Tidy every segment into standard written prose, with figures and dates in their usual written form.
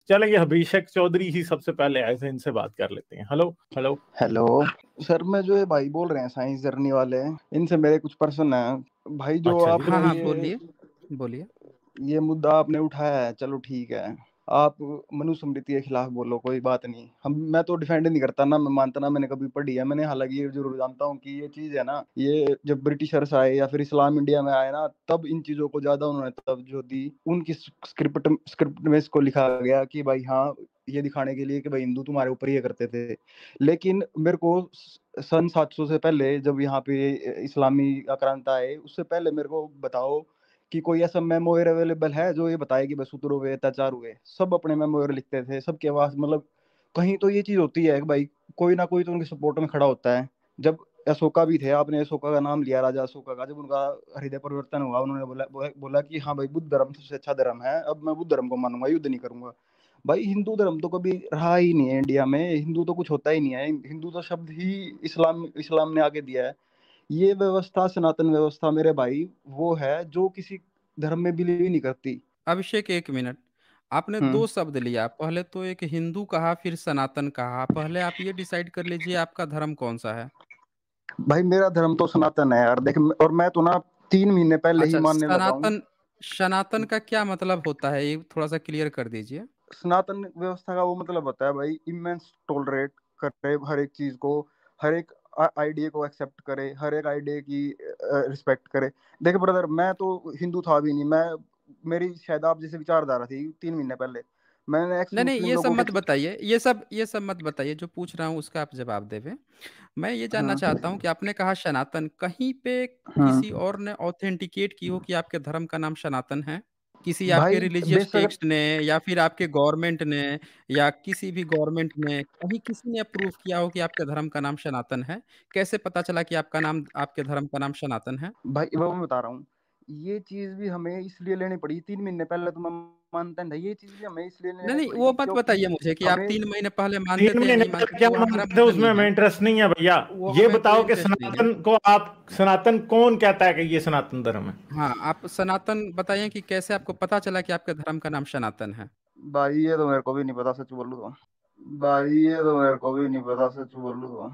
चलेंगे, अभिषेक चौधरी ही सबसे पहले आए थे, इनसे बात कर लेते हैं। Hello hello. हेलो सर, मैं जो ये भाई बोल रहे हैं साइंस जर्नी वाले, इनसे मेरे कुछ प्रश्न हैं भाई। जो अच्छा जी, आपने हाँ हाँ, ये बोलिए बोलिए। ये मुद्दा आपने उठाया है, चलो ठीक है। आप मनुस्मृति के खिलाफ बोलो, कोई बात नहीं। मैं तो डिफेंड नहीं करता ना, मैं मानता ना मैंने कभी पढ़ी है। मैंने हालांकि ये जरूर जानता हूँ कि ये चीज है ना, ये जब ब्रिटिशर्स आए या फिर इस्लाम इंडिया में आए ना, तब इन चीजों को ज्यादा उन्होंने तवज्जो दी। उनकी स्क्रिप्ट में इसको लिखा गया कि भाई हाँ, ये दिखाने के लिए कि भाई हिंदू तुम्हारे ऊपर ये करते थे। लेकिन मेरे को सन 700 से पहले, जब यहाँ पे इस्लामी आक्रांता आए, उससे पहले मेरे को बताओ कि कोई ऐसा मेमोयर अवेलेबल है जो ये बताए कि बस शूद्र हुए, अत्याचार हुए। सब अपने मेमोयर लिखते थे, सबके पास मतलब कहीं तो ये चीज होती है कि भाई कोई ना कोई तो उनके सपोर्ट में खड़ा होता है। जब अशोका भी थे, आपने अशोका का नाम लिया, राजा अशोका का, जब उनका हृदय परिवर्तन हुआ, उन्होंने बोला कि हाँ भाई, बुद्ध धर्म सबसे अच्छा धर्म है, अब मैं बुद्ध धर्म को मानूंगा, युद्ध नहीं करूंगा। भाई हिंदू धर्म तो कभी रहा ही नहीं है इंडिया में, हिंदू तो कुछ होता ही नहीं है। हिंदू तो शब्द ही इस्लाम इस्लाम ने आगे दिया है। ये व्यवस्था, सनातन व्यवस्था मेरे भाई, वो है जो किसी धर्म में बिलीव ही नहीं करती। अभिषेक, एक मिनट। आपने हम्म दो शब्द लिया, पहले तो एक हिंदू कहा, फिर सनातन कहा। पहले आप ये डिसाइड कर लीजिए आपका धर्म कौन सा है। भाई मेरा धर्म तो सनातन है यार, देख। और मैं तो ना 3 महीने पहले ही अच्छा, मानने लगा हूँ। सनातन, सनातन का क्या मतलब होता है, ये थोड़ा सा क्लियर कर दीजिए। सनातन व्यवस्था का वो मतलब होता है भाई, इमेंस टॉलरेट करे हर एक चीज को, हर एक आइडिया को एक्सेप्ट करे, हर एक आइडिया की रिस्पेक्ट करे। देख ब्रदर, मैं तो हिंदू था भी नहीं। मैं मेरी शायद आप जैसे विचारधारा थी 3 महीने पहले। मैंने एक्स नहीं नहीं, मुस्लिम ये सब लोगों मत के बताइए, ये सब मत बताइए। जो पूछ रहा हूँ उसका आप जवाब देवे। मैं ये जानना हाँ चाहता हूँ कि आपने कहा सनातन, कहीं पे हाँ किसी और ने ऑथेंटिकेट की हो कि आपके धर्म का नाम सनातन है? किसी आपके भाई रिलीजियस बेशक। टेक्स्ट ने, या फिर आपके गवर्नमेंट ने, या किसी भी गवर्नमेंट ने, कहीं किसी ने अप्रूव किया हो कि आपके धर्म का नाम सनातन है? कैसे पता चला कि आपका नाम, आपके धर्म का नाम सनातन है? भाई वो मैं बता रहा हूँ, ये चीज भी हमें इसलिए लेनी पड़ी 3 महीने पहले, तो मैं मानता नहीं। ये चीज भी हमें इसलिए नहीं लेनी नहीं, वो पड़ी मत क्योंकि बताइए मुझे कि आप हमें 3 महीने पहले मानते तीन थे या महीने नहीं पहले मानते थे, क्या वो हमारा मानते थे मुद्दा उसमें नहीं हमें है। इंटरेस्ट नहीं है भैया। वो ये हमें कोई बताओ कि इंटरेस्ट नहीं है। सनातन को आप, सनातन कौन कहता है कि ये सनातन धर्म है? हाँ, आप सनातन बताइए कि कैसे आपको पता चला कि आपके धर्म का नाम सनातन है। भाई ये तो मेरे को भी नहीं पता, सच बोलूं तो। भाई ये तो मेरे को भी नहीं पता, सच बोलूं तो।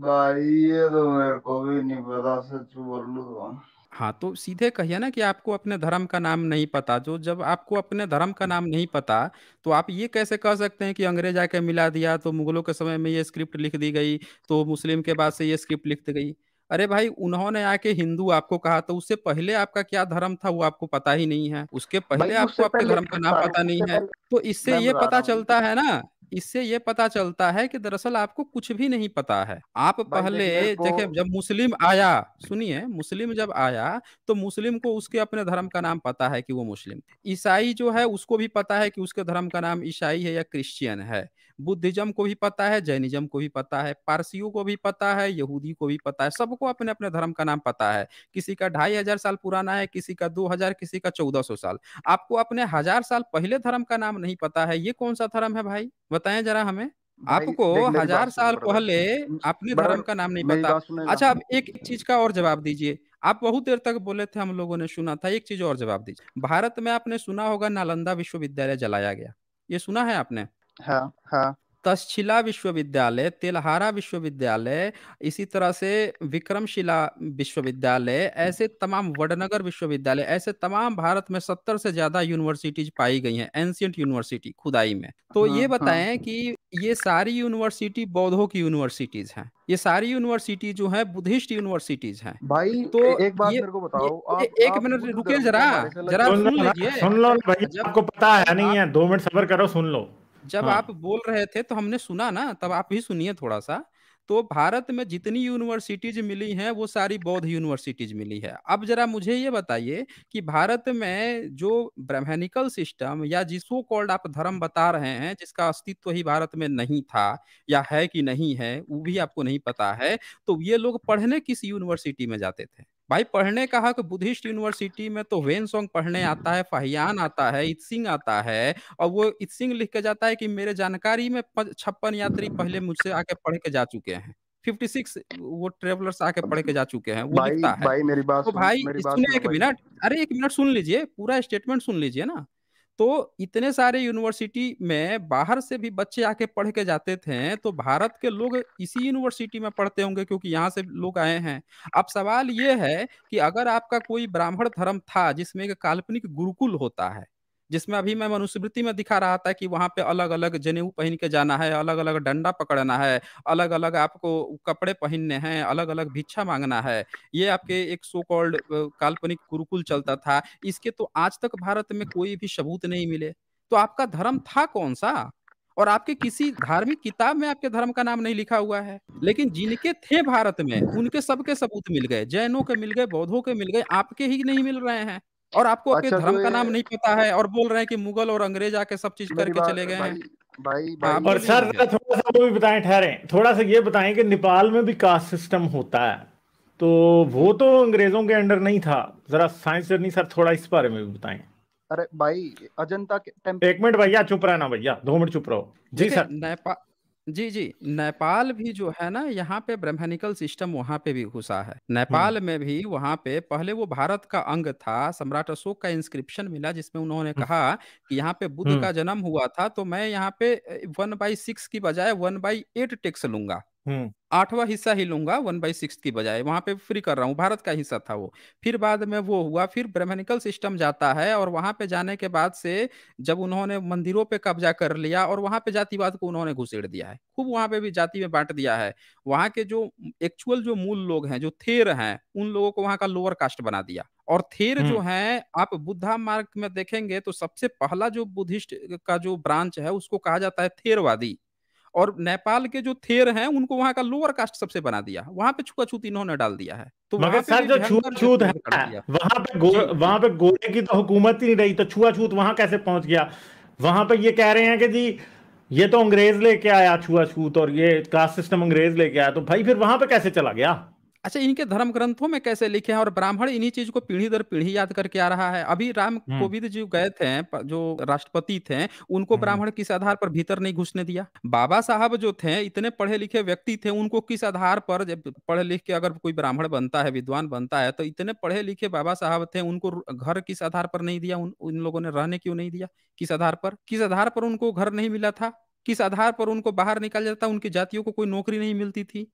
भाई ये तो मेरे को भी नहीं पता, सच बोलूं तो। हाँ, तो सीधे कहिए ना कि आपको अपने धर्म का नाम नहीं पता। जो जब आपको अपने धर्म का नाम नहीं पता, तो आप ये कैसे कह सकते हैं कि अंग्रेज आके मिला दिया, तो मुगलों के समय में ये स्क्रिप्ट लिख दी गई, तो मुस्लिम के बाद से ये स्क्रिप्ट लिख दी गई। अरे भाई, उन्होंने आके हिंदू आपको कहा, तो उससे पहले आपका क्या धर्म था वो आपको पता ही नहीं है। उसके पहले भाई आपको उससे आपके पहले धर्म का नाम बता रहा पता हूँ, नहीं उससे है। पहले तो इससे मैं ये बता पता रहा हूँ। चलता है ना, इससे ये पता चलता है कि दरअसल आपको कुछ भी नहीं पता है। आप भाई पहले देख मेरे को। देखे, जब मुस्लिम आया, सुनिए, मुस्लिम जब आया, तो मुस्लिम को उसके अपने धर्म का नाम पता है कि वो मुस्लिम। ईसाई जो है उसको भी पता है कि उसके धर्म का नाम ईसाई है या क्रिश्चियन है। बुद्धिज्म को भी पता है, जैनिज्म को भी पता है, पारसियों को भी पता है, यहूदी को भी पता है। सबको अपने अपने धर्म का नाम पता है। किसी का 2500 साल पुराना है, किसी का 2000, किसी का 1400 साल। आपको अपने 1000 साल पहले धर्म का नाम नहीं पता है, ये कौन सा धर्म है भाई? बताएं जरा हमें। भाई आपको देख मेरी बात हजार सुन साल पहले अपने ब्रदर, धर्म का नाम नहीं मेरी पता। बात सुनेगा। अच्छा, अब एक एक चीज का और जवाब दीजिए। आप बहुत देर तक बोले थे, हम लोगों ने सुना था। एक चीज और जवाब दीजिए। भारत में आपने सुना होगा नालंदा विश्वविद्यालय जलाया गया, ये सुना है आपने? हाँ हाँ तक्षशिला विश्वविद्यालय, तेलहारा विश्वविद्यालय, इसी तरह से विक्रमशिला विश्वविद्यालय, ऐसे तमाम, वडनगर विश्वविद्यालय, ऐसे तमाम भारत में 70 से ज्यादा यूनिवर्सिटीज पाई गई हैं, एंशियंट यूनिवर्सिटी खुदाई में। तो ये बताएं हाँ। कि ये सारी यूनिवर्सिटी बौद्धों की यूनिवर्सिटीज हैं। ये सारी यूनिवर्सिटी जो है बुद्धिस्ट यूनिवर्सिटीज हैं। भाई तो एक बात ये मेरे को ये, बताओ, ये आप एक आप मिनट बुद्ध रुकिए धर्म को जरा, हमारे से अलग जरा क्यों सुन सुन लो ना, लीजिए। सुन लो ना भैया, जब आपको पता है जब नहीं आप है, 2 मिनट सब्र करो, सुन लो। जब हाँ। आप बोल रहे थे तो हमने सुना ना, तब आप भी सुनिए थोड़ा सा। तो भारत में जितनी यूनिवर्सिटीज मिली हैं वो सारी बौद्ध यूनिवर्सिटीज मिली है। अब जरा मुझे ये बताइए कि भारत में जो ब्राह्मणिकल सिस्टम, या जिसको कॉल्ड आप धर्म बता रहे हैं, जिसका अस्तित्व ही भारत में नहीं था, या है कि नहीं है वो भी आपको नहीं पता है, तो ये लोग पढ़ने किस यूनिवर्सिटी में जाते थे? भाई, पढ़ने का हक बुद्धिस्ट यूनिवर्सिटी में तो वेनसोंग पढ़ने आता है, फाहियान आता है, इत्सिंग आता है। और वो इत्सिंग लिख के जाता है कि मेरे जानकारी में 56 यात्री पहले मुझसे आके पढ़ के जा चुके हैं। 56 वो ट्रेवलर्स आके पढ़ के जा चुके हैं, वो भाई लिखता है। भाई मेरी बात तो सुन, भाई मेरी बात सुनिए सुनो एक भाई। मिनट, अरे एक मिनट सुन लीजिए, पूरा स्टेटमेंट सुन लीजिए ना। तो इतने सारे यूनिवर्सिटी में बाहर से भी बच्चे आके पढ़ के जाते थे, तो भारत के लोग इसी यूनिवर्सिटी में पढ़ते होंगे क्योंकि यहाँ से लोग आए हैं। अब सवाल ये है कि अगर आपका कोई ब्राह्मण धर्म था जिसमें एक काल्पनिक गुरुकुल होता है, जिसमें अभी मैं मनुस्मृति में दिखा रहा था कि वहाँ पे अलग-अलग जनेऊ पहन के जाना है, अलग-अलग डंडा पकड़ना है, अलग-अलग आपको कपड़े पहनने हैं, अलग-अलग भिक्षा माँगना है। ये आपके एक सो कॉल्ड काल्पनिक गुरुकुल चलता था। इसके तो आज तक भारत में कोई भी सबूत नहीं मिले। तो आपका धर्म था कौन-सा? और आपके किसी धार्मिक किताब में आपके धर्म का नाम नहीं लिखा हुआ है। लेकिन जिनके थे भारत में, उनके सबके सबूत मिल गए। जैनों के मिल गए, बौद्धों के मिल गए, आपके ही नहीं मिल रहे हैं। और आपको आपके अच्छा धर्म जो का ये नाम नहीं पता है और बोल रहे हैं कि मुगल और अंग्रेज आके सब चीज़ मेरी करके बात चले गए हैं। भाई भाई हाँ, भाई और बोलिए सर मुझे। थोड़ा सा वो भी बताएं, ठहरें थोड़ा सा, ये बताएं कि नेपाल में भी कास्ट सिस्टम होता है, तो वो तो अंग्रेजों के अंडर नहीं था। जरा साइंस जर्नी सर थोड़ा इस बारे में भी बताएं। अरे भाई अजंता के एक मिनट भैया चुप रहना, भैया 2 मिनट चुप रहो जी देखिए सर। जी, नेपाल भी जो है ना, यहाँ पे ब्राह्मणिकल सिस्टम वहाँ पे भी घुसा है। नेपाल में भी वहाँ पे पहले वो भारत का अंग था। सम्राट अशोक का इंस्क्रिप्शन मिला जिसमें उन्होंने हम्म कहा कि यहाँ पे बुद्ध हम्म का जन्म हुआ था, तो मैं यहाँ पे 1/6 की बजाय 1/8 टैक्स लूंगा। हम्म 8वां हिस्सा ही लूँगा 1/6 की बजाय, वहाँ पे फ्री कर रहा हूँ, भारत का हिस्सा था वो। फिर बाद में वो हुआ, फिर ब्राह्मणिकल सिस्टम जाता है और वहाँ पे जाने के बाद से जब उन्होंने मंदिरों पे कब्ज़ा कर लिया और वहाँ पे जातिवाद को उन्होंने घुसेड़ दिया है। खूब वहाँ पे भी जाति में बाँट दिया है। वहाँ के जो एक्चुअल जो मूल लोग हैं, जो थेर हैं, उन लोगों को वहाँ का लोअर कास्ट बना दिया। और थेर जो हम्म हैं, आप बुद्धा मार्ग में देखेंगे तो सबसे पहला जो बुद्धिस्ट का जो ब्रांच है, उसको कहा जाता है थेरवादी। और नेपाल के जो थेर हैं उनको वहाँ का लोअर कास्ट सबसे बना दिया। वहाँ पे छुआछूत इन्होंने डाल दिया है। तो मगर वहाँ पे सर भी जो भयंकर छूआछूत भेदभाव कर है दिया। जी, वहां जी। पे गोरे की तो हुकूमत ही नहीं रही, तो छुआछूत वहां कैसे पहुंच गया? वहां पे ये कह रहे हैं कि जी ये तो अंग्रेज लेके आया छुआछूत, और ये कास्ट सिस्टम अंग्रेज लेके आया, तो भाई फिर वहां पे कैसे चला गया? अच्छा, इनके धर्म ग्रंथों में कैसे लिखे हैं और ब्राह्मण इन्हीं चीज़ को पीढ़ी दर पीढ़ी याद करके आ रहा है। अभी राम हम्म कोविंद जी गए थे जो राष्ट्रपति थे, उनको हम्म ब्राह्मण किस आधार पर भीतर नहीं घुसने दिया? बाबा साहब जो थे, इतने पढ़े लिखे व्यक्ति थे, उनको किस आधार पर, जब पढ़ लिख के अगर कोई ब्राह्मण बनता है, विद्वान बनता है, तो इतने पढ़े लिखे बाबा साहब थे, उनको घर किस आधार पर नहीं दिया? उन लोगों ने रहने क्यों नहीं दिया? किस आधार पर? किस आधार पर उनको घर नहीं मिला था? किस आधार पर उनको बाहर निकाला जाता? उनकी जातियों को कोई नौकरी नहीं मिलती थी?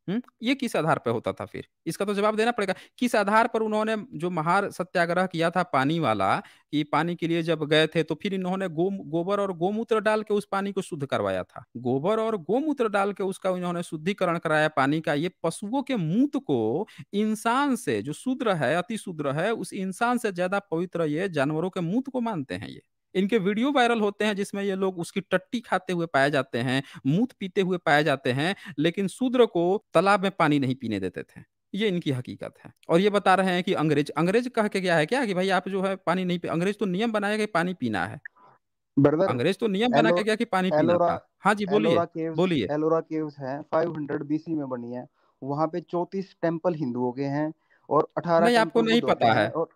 ये किस आधार पे होता था फिर? इसका तो जवाब देना पड़ेगा। किस आधार पर उन्होंने जो महार सत्याग्रह किया था पानी वाला, कि पानी के लिए जब गए थे तो फिर इन्होंने गोबर और गोमूत्र डाल के उस पानी को शुद्ध करवाया था। गोबर और गोमूत्र डाल के उसका इन्होंने शुद्धिकरण कराया पानी का। ये पशुओं के मूत्र को इंसान से, जो शूद्र है, अति शूद्र है, उस इंसान से ज्यादा पवित्र ये जानवरों के मूत्र को मानते हैं ये। इनके वीडियो वायरल होते हैं जिसमें ये लोग उसकी टट्टी खाते हुए पाए जाते हैं, मूत पीते हुए पाए जाते हैं, लेकिन शूद्र को तालाब में पानी नहीं पीने देते थे। ये इनकी हकीकत है। और ये बता रहे हैं कि अंग्रेज अंग्रेज कह के गया है क्या कि भाई आप जो है पानी नहीं पी, अंग्रेज तो नियम बनाया कि पानी पीना है। ब्रदर अंग्रेज तो नियम बना एलो के गया कि पानी पीना एलोरा था। हाँ जी, बोलिए, बोलिए। एलोरा केव्स हैं 500 बीसी में बनी है। वहां पे 34 टेम्पल हिंदुओं के हैं और 18 नहीं, आपको टेम्पल नहीं बुद्धों के पता हैं। है। और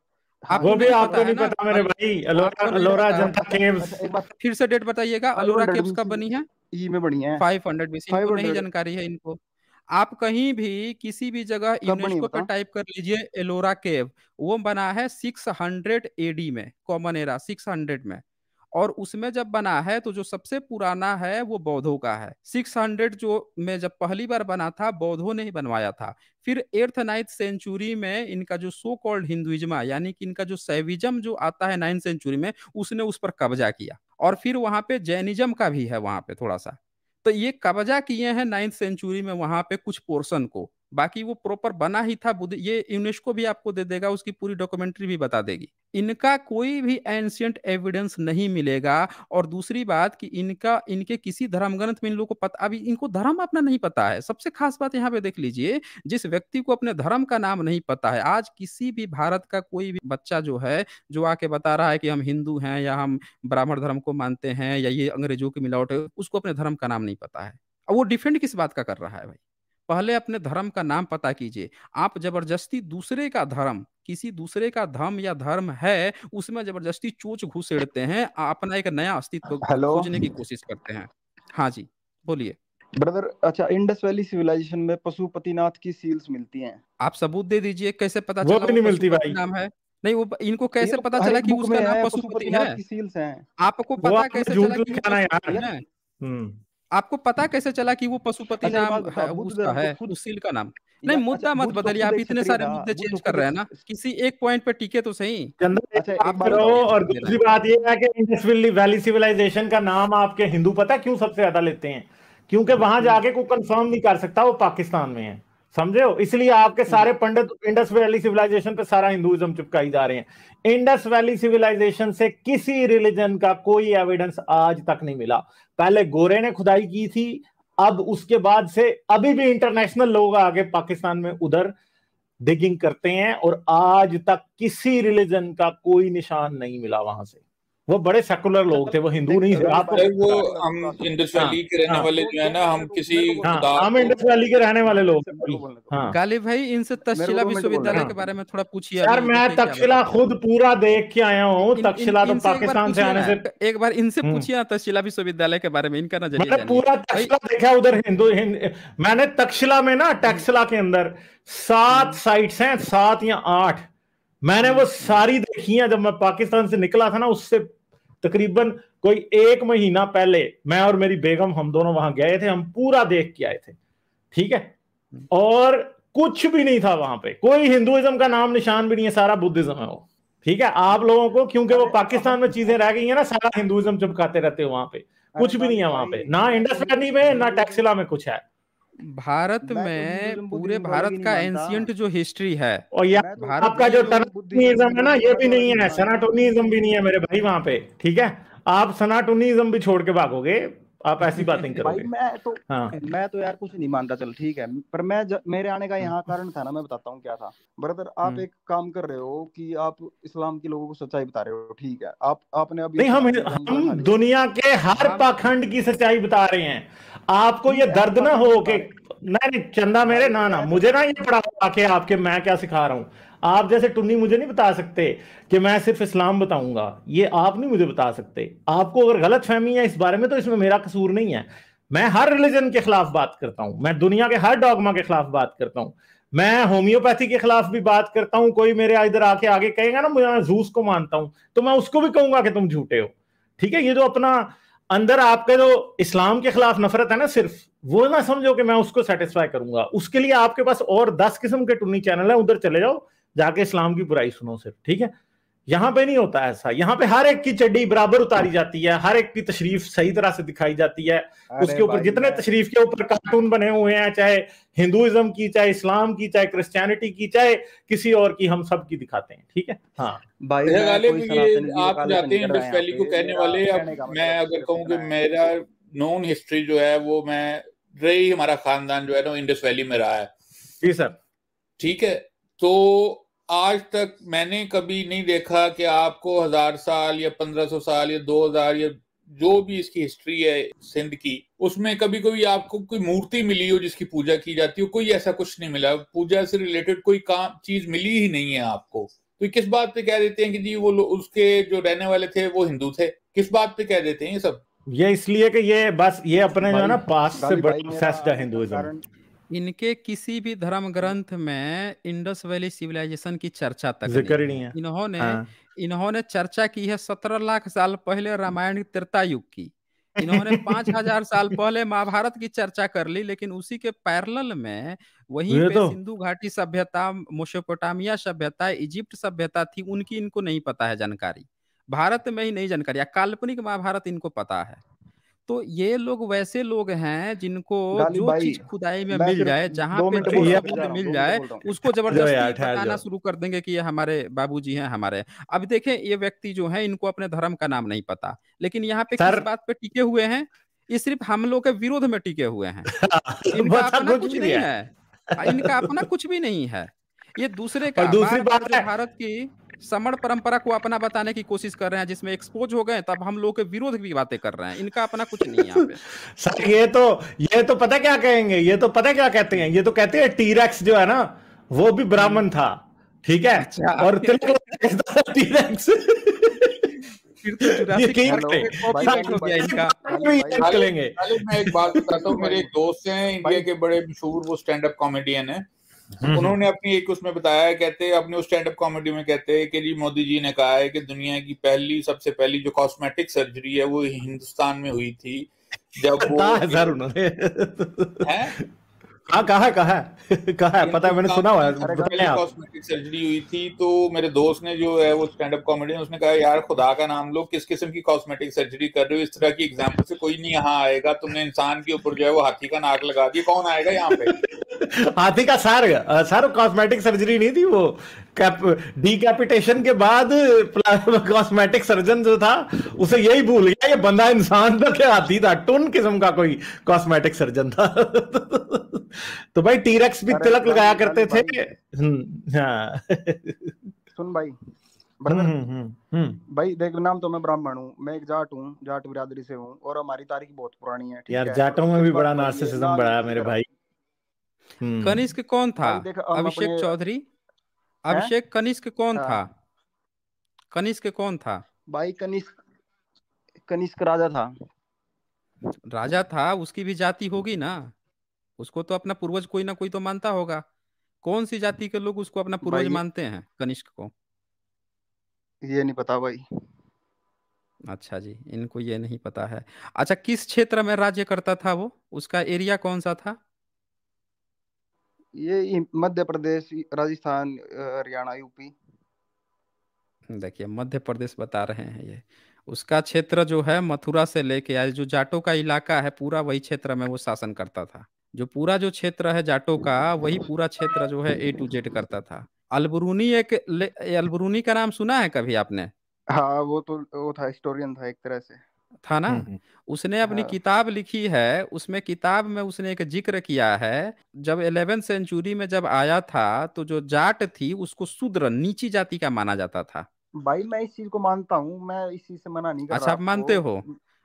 हाँ आपको वो भी नहीं पता आपको है नहीं ना? पता मेरे भाई, अलोरा आपको नहीं अलोरा पता। अजंता केव्स। अच्छा एक बात, फिर से डेट बताइएगा, अलोरा 500 केव्स कब बीसी बनी है? ई में बनी है। 500 बीसी, इनको नहीं 500 जानकारी है इनको। आप कहीं भी किसी भी जगह कब बनी है यूनेस्को पे बता। टाइप कर लीजिए एलोरा केव, वो बना है 600 एडी में, कॉमन एरा 600 में। और उसमें जब बना है तो जो सबसे पुराना है वो बौद्धों का है। 600 जो में जब पहली बार बना था, बौद्धों ने ही बनवाया था। फिर 8th 9th सेंचुरी में इनका जो सो कॉल्ड हिंदुइज्म, यानी कि इनका जो सैविज्म जो आता है 9th सेंचुरी में, उसने उस पर कब्जा किया। और फिर वहां पे जैनिज्म का भी है वहां पे थोड़ा सा। तो ये कब्जा किए हैं 9th सेंचुरी में वहां पे कुछ पोर्शन को। बाकी वो प्रॉपर बना ही था बुद्ध, ये यूनेस्को भी आपको दे देगा, उसकी पूरी डॉक्यूमेंट्री भी बता देगी। इनका कोई भी एंशियंट एविडेंस नहीं मिलेगा। और दूसरी बात कि इनका इनके किसी धर्म ग्रंथ में इन लोगों को पता, अभी इनको धर्म अपना नहीं पता है। सबसे खास बात यहाँ पे देख लीजिए, जिस व्यक्ति को अपने धर्म का नाम नहीं पता है, आज किसी भी भारत का कोई भी बच्चा जो है, जो आके बता रहा है कि हम हिंदू हैं या हम ब्राह्मण धर्म को मानते हैं या ये अंग्रेजों की मिलावट है, उसको अपने धर्म का नाम नहीं पता है। अब वो डिफेंड किस बात का कर रहा है भाई? पहले अपने धर्म का नाम पता कीजिए। आप जबरदस्ती दूसरे का धर्म, किसी दूसरे का धर्म या धर्म है, उसमें जबरदस्ती चोंच घुसेड़ते हैं, अपना एक नया अस्तित्व हेलो खोजने की कोशिश करते हैं। हाँ जी, बोलिए। ब्रदर, अच्छा इंडस वैली सिविलाइजेशन में पशुपतिनाथ की सील्स मिलती हैं। आप सबूत दे दीजिए, कैसे पता वो चला भी वो नहीं मिलती पशुपति भाई। नाम है? नहीं, वो इनको ये कैसे तो पता हर चला एक कि बुक उसका में नाम है, पशुपति पशुपतिनाथ है? की सील्स हैं। आपको वो पता आपने कैसे झूठ चला कि वो लिखा ना यार। पशुपति है? हम्म आपको पता कैसे चला कि वो पशुपति अच्छा एक नाम बात है, बताओ, बुद्ध उसका धर्म तो है, खुद उस सील का नाम? नहीं, अच्छा मुद्दा मत बुद्ध तो बदलिए, खुद आप एक इतने क्षत्रिय सारे था, मुद्दे बुद्ध तो चेंज कर खुद रहे एक हैं ना, किसी एक पॉइंट पे टिके तो सही। चंदन, एक अच्छा बात एक बात करो। बताओ, और दे रहे दूसरी हैं। बात ये है कि इंडस वैली सिविलाइजेशन का नाम आपके हिंदू पता क्यों सबसे ज्यादा लेते हैं? क्योंकि वहां जाके कोई कंफर्म नहीं कर सकता वो पाकिस्तान में है, समझे हो? इसलिए आपके सारे पंडित इंडस वैली सिविलाइजेशन पे सारा हिंदुइज्म चिपकाई जा रहे हैं। इंडस वैली सिविलाइजेशन से किसी रिलीजन का कोई एविडेंस आज तक नहीं मिला। पहले गोरे ने खुदाई की थी, अब उसके बाद से अभी भी इंटरनेशनल लोग आगे पाकिस्तान में उधर डिगिंग करते हैं, और आज तक किसी रिलीजन का कोई निशान नहीं मिला वहां से। वो बड़े सेकुलर लोग थे, वो हिंदू नहीं थे, आपको सर वो गाली बात हम बता सकते इंडस हाँ वैली के रहने हाँ वाले जो है ना, हम किसी हाँ, खुदा हम को इंडस वैली के रहने वाले लोग हैं मेरे को भाई। बोलने दो, हाँ गालिब भाई, इनसे मेरे को तक्षशिला 2 मिनट बोलने विश्वविद्यालय दो। के बारे में थोड़ा पूछिए। यार, अभी मैं देखिए क्या तक्षशिला बताते हैं। खुद पूरा देख के आया हूँ। इन, इन, तक्षशिला तो इनसे एक बार पाकिस्तान से पूछिए आने ना, से एक बार इनसे पूछिए ना तक्षशिला विश्वविद्यालय के बारे में, इनका नजरिया मैंने जानिए पूरा भाई। तक्षशिला देखा है उधर। मैंने तक्षशिला में ना, टैक्सला के अंदर 7 साइट्स हैं, 7 या 8। मैंने वो सारी देखी हैं। जब मैं पाकिस्तान से निकला था ना, उससे तकरीबन कोई 1 महीना पहले मैं और मेरी बेगम, हम दोनों वहां गए थे, हम पूरा देख के आए थे, ठीक है? और कुछ भी नहीं था वहां पे, कोई हिंदुइज्म का नाम निशान भी नहीं है, सारा बुद्धिज्म है वो, ठीक है? आप लोगों को क्योंकि वो पाकिस्तान में चीजें रह गई हैं ना, सारा हिंदुइज्म चिपकाते रहते हो वहां पे। कुछ भी नहीं है वहां पे, ना इंडस वैली में ना टैक्सला में कुछ है। भारत मैं तो में हिंदुइज्म पूरे बुद्धिज्म को अलग भारत ही नहीं का मानता। एंशियंट जो हिस्ट्री है, और यार, मैं तो भारत आपका की जो जो टर्निज्म है ना, ये मैं भी तो अलग नहीं ही है, नहीं मानता। सनाटोनिज्म भी नहीं है मेरे भाई वहां पे, ठीक है? आप सनाटोनिज्म भी छोड़ के भागोगे, आप ऐसी बातें भाई करोगे। हाँ मैं तो यार कुछ नहीं मानता, चल ठीक है, पर मेरे आने का यहाँ कारण था ना, मैं बताता हूँ क्या था। ब्रदर, आप एक काम कर रहे हो कि आप इस्लाम के लोगों को सच्चाई बता रहे हो, ठीक है? आपने अभी नहीं, हम सनातन धर्म को उठा लिया। दुनिया के हर पाखंड की सच्चाई बता रहे हैं। आपको ये दर्द ना हो कि नहीं चंदा मेरे, ना ना, मुझे ना ये पढ़ा आके आपके मैं क्या सिखा रहा हूं। आप जैसे टुन्नी मुझे नहीं बता सकते कि मैं सिर्फ इस्लाम बताऊंगा, ये आप नहीं मुझे बता सकते। आपको अगर गलत फहमी है इस बारे में तो इसमें मेरा कसूर नहीं है। मैं हर रिलीजन के खिलाफ बात करता हूं, मैं दुनिया के हर डॉगमा के खिलाफ बात करता हूं, मैं होम्योपैथी के खिलाफ भी बात करता हूं। कोई मेरे इधर आके आगे कहेगा ना मुझे, मैं जूस को मानता हूं, तो मैं उसको भी कहूंगा कि तुम झूठे हो, ठीक है? ये जो अपना अंदर आपके जो इस्लाम के खिलाफ नफरत है ना, सिर्फ वो ना समझो कि मैं उसको सेटिस्फाई करूंगा। उसके लिए आपके पास और 10 किस्म के टुन्नी चैनल है, उधर चले जाओ, जाके इस्लाम की बुराई सुनो सिर्फ, ठीक है? यहां पे नहीं होता ऐसा। यहां पे हर एक की चड्डी बराबर उतारी जाती है, हर एक की तशरीफ सही तरह से दिखाई जाती है। उसके ऊपर जितने तशरीफ के ऊपर कार्टून बने हुए हैं, चाहे हिंदुइज्म की, चाहे इस्लाम की, चाहे क्रिश्चियनिटी की, चाहे किसी और की, हम सब की दिखाते हैं, ठीक है? हाँ भाई ये आप जाते हैं इंडस वैली को कहने वाले। अब मैं अगर कहूँ कि मेरा नोन हिस्ट्री जो है वो, मैं रही, हमारा खानदान जो है ना इंडस वैली में रहा है। जी सर, ठीक है। तो आज तक मैंने कभी नहीं देखा कि आपको 1000 साल या 1500 साल या 2000 या जो भी इसकी हिस्ट्री है सिंध की, उसमें कभी कोई आपको कोई मूर्ति मिली हो जिसकी पूजा की जाती हो। कोई ऐसा कुछ नहीं मिला। पूजा से रिलेटेड कोई काम चीज मिली ही नहीं है आपको। तो किस बात पे कह देते हैं कि जी वो उसके जो रहने वाले थे वो हिंदू थे? किस बात पे कह देते हैं ये सब? ये इसलिए कि ये बस ये अपने जो है ना पास्ट से बड़ा ऑब्सेस्ड है हिंदुइज्म। इनके किसी भी धर्म ग्रंथ में इंडस वैली सिविलाइजेशन की चर्चा तक जिक्र ही नहीं नहीं है। है। इन्होंने चर्चा की है 17 लाख साल पहले रामायण त्रेता युग की। इन्होंने 5000 साल पहले महाभारत की चर्चा कर ली, लेकिन उसी के पैरेलल में वहीं पे सिंधु घाटी सभ्यता, मेसोपोटामिया सभ्यता, इजिप्ट सभ्यता थी, उनकी इनको नहीं पता है जानकारी। भारत में ही नहीं जानकारी, काल्पनिक महाभारत इनको पता है। तो ये लोग वैसे लोग हैं जिनको जो चीज खुदाई में मिल जाए, जहां पे जो शब्द में मिल जाए, उसको जबरदस्ती बताना शुरू कर देंगे कि ये हमारे बाबूजी हैं, हमारे। अब देखें, ये व्यक्ति जो है, इनको अपने धर्म का नाम नहीं पता, लेकिन यहाँ पे किस बात पे टिके हुए हैं? ये सिर्फ हम लोग के विरोध में टिके हुए हैं। इनका अपना कुछ नहीं है, इनका अपना कुछ भी नहीं है। ये दूसरे का बार-बार जो भारत की समण परंपरा को अपना बताने की कोशिश कर रहे हैं, जिसमें एक्सपोज हो गए, तब हम लोग के विरोध की बातें कर रहे हैं। इनका अपना कुछ नहीं है यहाँ पे। सर ये तो पता क्या कहेंगे, ये तो पता क्या कहते हैं, ये तो कहते हैं टीरेक्स जो है ना वो भी ब्राह्मण था, ठीक है? अच्छा। और टीरेक्स फिर तो जुरासिक मैं एक बात बताता हूँ। मेरे एक दोस्त हैं इंडिया के बड़े मशहूर, वो स्टैंड अप कॉमेडियन है। उन्होंने अपनी एक उसमें बताया है, कहते हैं अपने उस स्टैंड अप कॉमेडी में कहते हैं कि जी मोदी जी ने कहा है कि दुनिया की सबसे पहली जो कॉस्मेटिक सर्जरी है वो हिंदुस्तान में हुई थी, जब वो कहा है सर उन्होंने? है कहा है, पता है, मैंने सुना हुआ है, पहली कॉस्मेटिक सर्जरी हुई थी। तो मेरे दोस्त ने जो है वो स्टैंड अप कॉमेडी, उसने कहा यार खुदा का नाम लो, किस किस्म की कॉस्मेटिक सर्जरी कर रहे हो, इस तरह की एग्जाम्पल से कोई नहीं यहाँ आएगा, तुमने इंसान के ऊपर जो है वो हाथी का नाक लगा दिया, कौन आएगा यहाँ पे? हाथी का सर कॉस्मेटिक सर्जरी नहीं थी वो, डिकैपिटेशन के बाद कॉस्मेटिक सर्जन जो था उसे यही भूल गया ये बंदा इंसान था क्या हाथी था, टुन किस्म का कोई कॉस्मेटिक सर्जन था। तो भाई टीरेक्स भी तिलक लगाया करते थे। हाँ। सुन भाई भाई देख, नाम तो मैं ब्राह्मण हूँ, मैं एक जाट हूँ, जाट बिरादरी से हूँ, और हमारी तारीख बहुत पुरानी है, ठीक यार है? जाटों में भी बड़ा नार्सिसिज्म बड़ा है मेरे भाई। कनिष्क कौन था? देख, अभिषेक चौधरी, अभिषेक कनिष्क कौन था? कनिष्क कौन था भाई? कनिष्क राजा था। राजा था, उसकी भी जाति होगी ना, उसको तो अपना पूर्वज कोई ना कोई तो मानता होगा। कौन सी जाति के लोग उसको अपना पूर्वज मानते हैं कनिष्क को? ये नहीं पता भाई। अच्छा जी, इनको ये नहीं पता है। अच्छा, किस क्षेत्र में राज्य करता था वो, उसका एरिया कौन सा था? ये मध्य प्रदेश, राजस्थान, हरियाणा, यूपी। देखिए मध्य प्रदेश बता रहे हैं ये, उसका क्षेत्र जो है मथुरा से लेके आज जो जाटों का इलाका है पूरा वही क्षेत्र में वो शासन करता था। जो पूरा जो क्षेत्र है जाटों का, वही पूरा क्षेत्र जो है A to Z करता था। अलबरूनी अलबरूनी का नाम सुना है कभी आपने? हाँ, वो था, हिस्टोरियन था एक तरह से, था ना। उसने अपनी किताब लिखी है, उसमें किताब में उसने एक जिक्र किया है, जब 11th सेंचुरी में जब आया था तो जो जाट थी उसको शूद्र, नीची जाति का माना जाता था। भाई मैं इस चीज को मानता हूँ, मैं इस चीज से मना नहीं कर अच्छा, रहा आप मानते हो?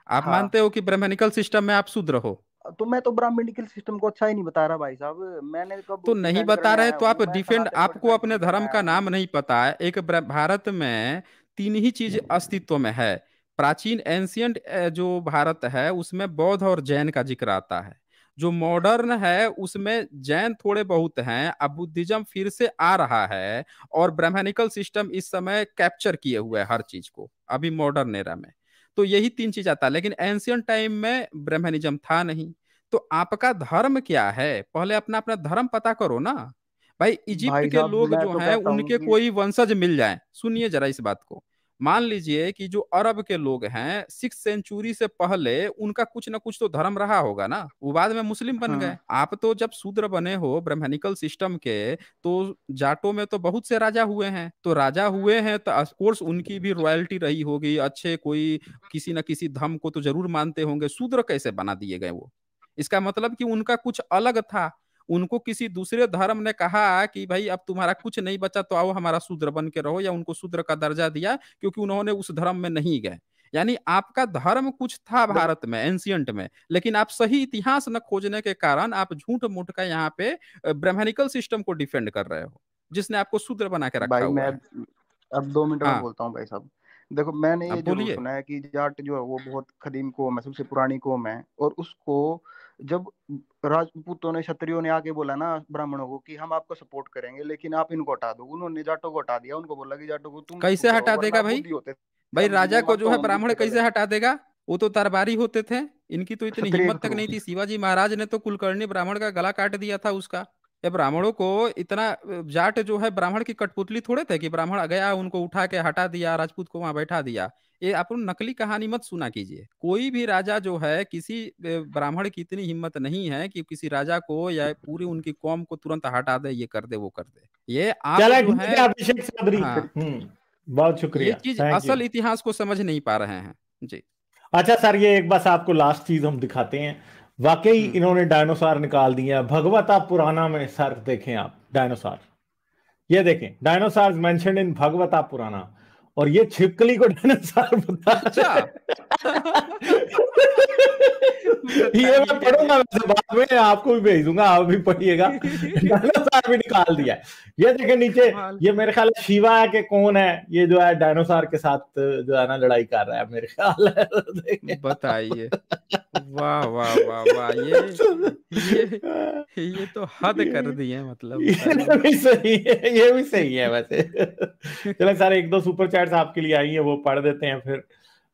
आप हाँ। मानते हो कि ब्राह्मणिकल सिस्टम में आप शूद्र हो? तो मैं तो ब्राह्मणिकल सिस्टम को अच्छा ही नहीं बता रहा भाई साहब, मैंने कब तो नहीं डिफेंड बता करने रहे आया तो आप हूँ, मैं डिफेंड, सनातन को आपको डिफेंड अपने नहीं करने धर्म आया का हूँ। नाम नहीं पता है। एक भारत में 3 ही चीज अस्तित्व में है। प्राचीन एंशियंट जो भारत है उसमें बौद्ध और जैन का जिक्र आता है। जो मॉडर्न है उसमें जैन थोड़े बहुत हैं, अब बुद्धिज्म फिर से आ रहा है, और ब्राह्मणिकल सिस्टम इस समय कैप्चर किए हुए है हर चीज को अभी मॉडर्न एरा में। तो यही 3 चीज आता है, लेकिन एंशियंट टाइम में ब्राह्मणिज्म था नहीं। तो आपका धर्म क्या है, पहले अपना अपना धर्म पता करो ना भाई। इजिप्ट भाई के साहब लोग मैं जो तो हैं कहता हूँ उनके कि कोई वंशज मिल जाए, सुनिए जरा इस बात को। मान लीजिए कि जो अरब के लोग हैं 6th सेंचुरी से पहले उनका कुछ ना कुछ तो धर्म रहा होगा ना, वो बाद में मुस्लिम बन गए। आप तो जब शूद्र बने हो ब्राह्मणिकल सिस्टम के, तो जाटों में तो बहुत से राजा हुए हैं, तो राजा हुए हैं तो ऑफकोर्स उनकी भी रॉयल्टी रही होगी, अच्छे कोई किसी न किसी धर्म को तो जरूर मानते होंगे। शूद्र कैसे बना दिए गए वो? इसका मतलब कि उनका कुछ अलग था। उनको किसी दूसरे धर्म ने कहा कि भाई अब तुम्हारा कुछ नहीं बचा तो आओ हमारा शूद्र बन के रहो, या उनको शूद्र का दर्जा दिया क्योंकि उन्होंने उस धर्म में नहीं गए। यानी आपका धर्म कुछ था भारत में एंशियंट में, लेकिन आप सही इतिहास न खोजने के कारण आप झूठ मूठ का यहाँ पे ब्राह्मणिकल सिस्टम को डिफेंड कर रहे हो, जिसने आपको शूद्र बना के रखा भाई हुआ मैं है। अब 2 मिनट में हाँ, बोलता हूँ भाई साहब। देखो, मैंने आप ये जरूर बोलिए। सुना है कि जाट जो है वो बहुत कदीम कौम है, सबसे पुरानी कौम है, और उसको जब राजपूतों ने, क्षत्रियों ने आके बोला ना ब्राह्मणों को कि हम आपको सपोर्ट करेंगे लेकिन आप इनको हटा दो, उन्होंने जाटों को हटा दिया, उनको बोला कि जाटों को तुम कैसे चुप रहो, हटा वरना देगा आप भाई? बुद्धि होते। भाई राजा मैं को जो मानता है हूँ हम ब्राह्मण बुद्धि कैसे वाले हटा देगा? वो तो तरबारी होते थे, इनकी तो इतनी क्षत्रिय हिम्मत के तक थ्रू। नहीं थी। शिवाजी महाराज ने तो कुलकर्णी ब्राह्मण का गला काट दिया था उसका। ये ब्राह्मणों को इतना, जाट जो है ब्राह्मण की कठपुतली थोड़े थे कि ब्राह्मण गया उनको उठा के हटा दिया, राजपूत को वहां बैठा दिया। ये आप लोग नकली कहानी मत सुना कीजिए। कोई भी राजा जो है, किसी ब्राह्मण की इतनी हिम्मत नहीं है कि किसी राजा को या पूरी उनकी कौम को तुरंत हटा दे, ये कर दे वो कर दे। ये आप चला जो ठीक है, है अभिषेक चौधरी। हाँ, बहुत ये शुक्रिया, चीज थैंक यू। असल इतिहास को समझ नहीं पा रहे हैं जी। अच्छा सर, ये एक बस आपको लास्ट चीज हम दिखाते हैं। वाकई हम्म इन्होंने डायनासोर निकाल दिया भगवता पुराना में। सर देखें आप डायनासोर, ये देखें डायनासोर मेंशन्ड इन भगवता पुराना, और ये छिपकली को डायनासोर बता रहे अच्छा। हैं। ये मैं पढ़ूंगा, वैसे बाद में आपको भी भेज दूंगा, आप भी पढ़िएगा। डायनासोर भी निकाल दिया है। ये देखे नीचे, ये मेरे ख्याल है शिवा है कि कौन है, ये जो है डायनासोर के साथ जो है ना लड़ाई कर रहा है मेरे ख्याल है। बताइए, वाह वाह वाह वाह, ये तो हद कर दी है, मतलब ये भी सही है, ये भी सही है वैसे। चलो सर, एक दो सुपर चैट्स आपके लिए आई है, वो पढ़ देते हैं फिर।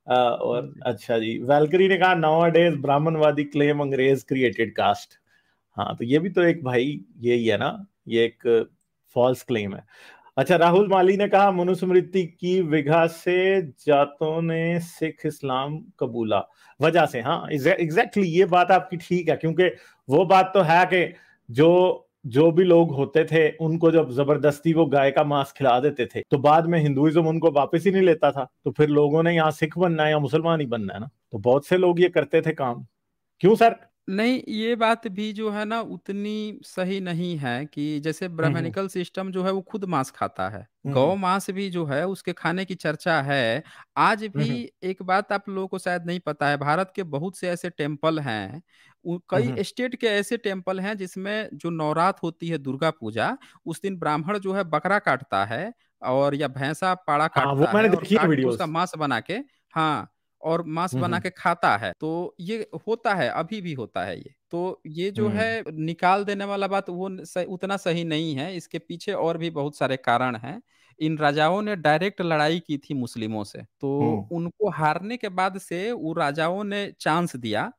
और अच्छा जी, वैल्करी ने कहा नाउअडेज ब्राह्मणवादी क्लेम अंग्रेज क्रिएटेड कास्ट। हाँ, तो ये भी तो एक भाई यही है ना, ये एक फॉल्स क्लेम है। अच्छा, राहुल माली ने कहा मनुस्मृति की विघा से जातों ने सिख इस्लाम कबूला, वजह से। हाँ, एग्जैक्टली ये बात आपकी ठीक है, क्योंकि वो बात तो है कि जो भी लोग होते थे उनको जब जबरदस्ती वो गाय का मांस खिला देते थे, तो बाद में हिंदुइज्म उनको वापस ही नहीं लेता था, तो फिर लोगों ने यहाँ सिख बनना है या मुसलमान ही बनना है ना, तो बहुत से लोग ये करते थे काम। क्यों सर? नहीं, ये बात भी जो है ना उतनी सही नहीं है कि जैसे ब्राह्मणिकल सिस्टम जो है वो खुद मांस खाता है, गौ मांस भी जो है उसके खाने की चर्चा है। आज भी एक बात आप लोगों को शायद नहीं पता है, भारत के बहुत से ऐसे टेम्पल हैं, कई स्टेट के ऐसे टेम्पल हैं जिसमें जो नवरात्र होती है, दुर्गा पूजा, उस दिन ब्राह्मण जो है बकरा काटता है और या भैंसा पाड़ा हाँ, वो काटता मैंने है और देखी है काट के वीडियोस। उसका मांस बना के, हाँ, और मांस बना के खाता है। तो ये होता है, अभी भी होता है ये। तो ये जो है निकाल देने वाला बात वो उतना सही नहीं है, इसके पीछे और भी बहुत सारे कारण हैं। इन राजाओं ने डायरेक्ट लड़ाई की थी मुस्लिमों से, तो उनको हारने के बाद से वो राजाओं ने चांस दिया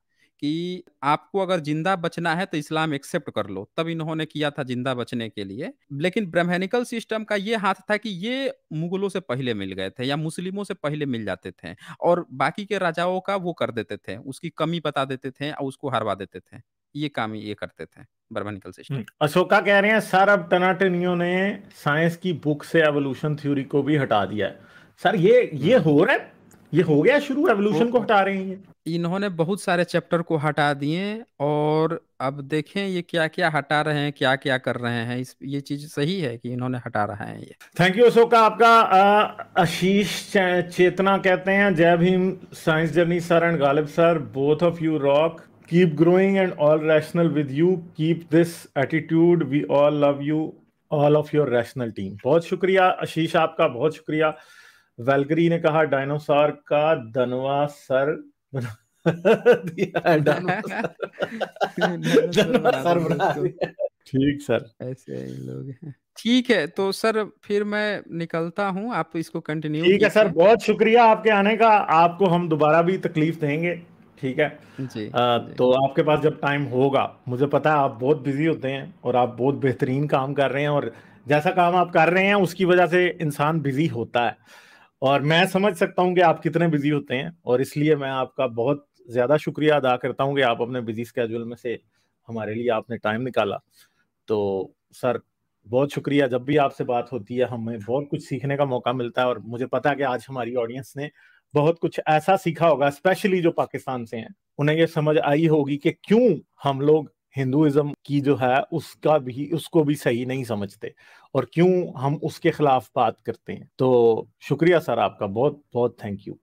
कि आपको अगर जिंदा बचना है तो इस्लाम एक्सेप्ट कर लो, तब इन्होंने किया था जिंदा बचने के लिए। लेकिन ब्राह्मणिकल सिस्टम का ये हाथ था कि ये मुगलों से पहले मिल गए थे या मुस्लिमों से पहले मिल जाते थे, और बाकी के राजाओं का वो कर देते थे, उसकी कमी बता देते थे और उसको हरवा देते थे। ये काम ये करते थे ब्राह्मणिकल सिस्टम। अशोका कह रहे हैं सर अब टनाटनियों ने साइंस की बुक से एवोल्यूशन थ्योरी को भी हटा दिया है। सर ये हो रहा है, ये हो गया शुरू, एवोल्यूशन को हटा रहे हैं इन्होंने बहुत सारे चैप्टर को हटा दिए, और अब देखें ये क्या क्या हटा रहे हैं, क्या क्या कर रहे हैं। ये चीज सही है कि इन्होंने हटा रहा है ये। थैंक यू अशोका आपका। आशीष चेतना कहते हैं जय Bhim science journey sir and Ghalib sir, both of you rock, keep growing and all rational with you, keep this attitude, we all love you, all of your rational team. बहुत शुक्रिया आशीष आपका, बहुत शुक्रिया। वैल्करी ने कहा डायनासोर का धनवा सर ठीक सर, ऐसे ही लोग हैं। ठीक है, तो सर फिर मैं निकलता हूँ, आप इसको कंटिन्यू ठीक है सर, कीजिए। बहुत शुक्रिया आपके आने का, आपको हम दोबारा भी तकलीफ देंगे, ठीक है। जी, तो आपके पास जब टाइम होगा, मुझे पता है आप बहुत बिजी होते हैं और आप बहुत बेहतरीन काम कर रहे हैं, और जैसा काम आप कर रहे हैं उसकी वजह से इंसान बिजी होता है, और मैं समझ सकता हूं कि आप कितने बिजी होते हैं, और इसलिए मैं आपका बहुत ज्यादा शुक्रिया अदा करता हूं कि आप अपने बिजी स्केड्यूल में से हमारे लिए आपने टाइम निकाला। तो सर बहुत शुक्रिया, जब भी आपसे बात होती है हमें बहुत कुछ सीखने का मौका मिलता है, और मुझे पता है कि आज हमारी ऑडियंस ने बहुत कुछ ऐसा सीखा होगा, स्पेशली जो पाकिस्तान से हैं, उन्हें ये समझ आई होगी कि क्यों हम लोग हिंदुइज्म की जो है उसको भी सही नहीं समझते, और क्यों हम उसके खिलाफ बात करते हैं। तो शुक्रिया सर आपका, बहुत बहुत थैंक यू।